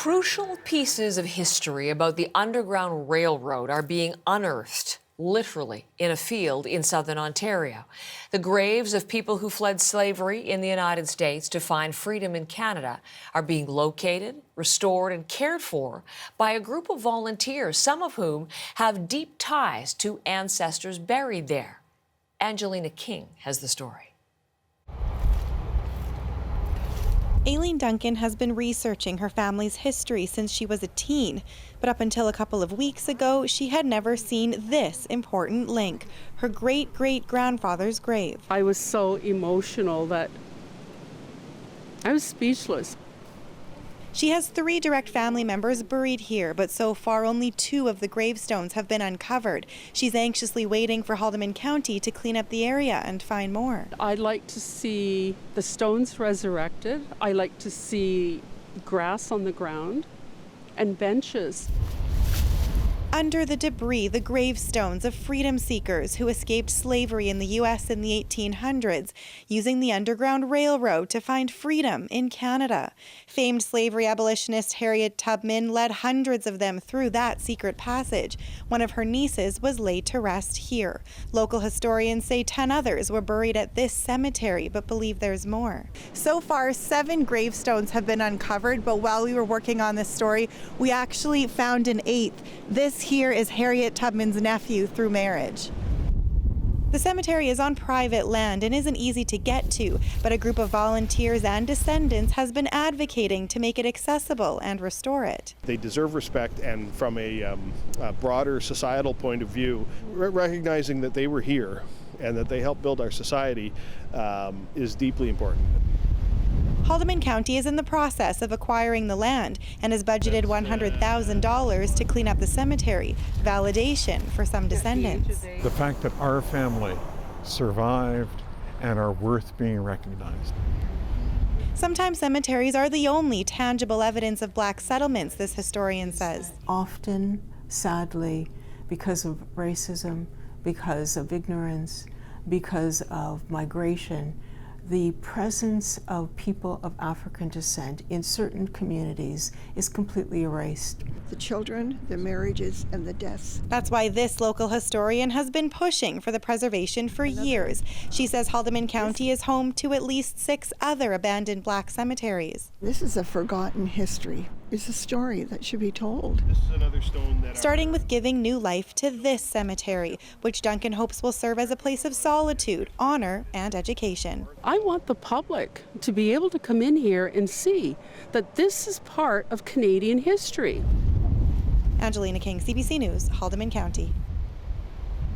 Crucial pieces of history about the Underground Railroad are being unearthed, literally, in a field in southern Ontario. The graves of people who fled slavery in the United States to find freedom in Canada are being located, restored, and cared for by a group of volunteers, some of whom have deep ties to ancestors buried there. Angelina King has the story. Aileen Duncan has been researching her family's history since she was a teen, but up until a couple of weeks ago, she had never seen this important link, her great-great-grandfather's grave. I was so emotional that I was speechless. She has 3 direct family members buried here, but so far only 2 of the gravestones have been uncovered. She's anxiously waiting for Haldimand County to clean up the area and find more. I'd like to see the stones resurrected. I like to see grass on the ground and benches. Under the debris, the gravestones of freedom seekers who escaped slavery in the U.S. in the 1800s, using the Underground Railroad to find freedom in Canada. Famed slavery abolitionist Harriet Tubman led hundreds of them through that secret passage. One of her nieces was laid to rest here. Local historians say 10 others were buried at this cemetery, but believe there's more. So far, 7 gravestones have been uncovered, but while we were working on this story, we actually found an 8th. This here is Harriet Tubman's nephew through marriage. The cemetery is on private land and isn't easy to get to, but a group of volunteers and descendants has been advocating to make it accessible and restore it. They deserve respect, and from a broader societal point of view, recognizing that they were here and that they helped build our society is deeply important. Haldimand County is in the process of acquiring the land and has budgeted $100,000 to clean up the cemetery, validation for some descendants. The fact that our family survived and are worth being recognized. Sometimes cemeteries are the only tangible evidence of black settlements, this historian says. Often, sadly, because of racism, because of ignorance, because of migration, the presence of people of African descent in certain communities is completely erased. The children, the marriages, and the deaths. That's why this local historian has been pushing for the preservation for years. She says Haldimand County is home to at least 6 other abandoned black cemeteries. This is a forgotten history. It's a story that should be told. This is another stone that starting with giving new life to this cemetery, which Duncan hopes will serve as a place of solitude, honor, and education. I want the public to be able to come in here and see that this is part of Canadian history. Angelina King, CBC News, Haldimand County.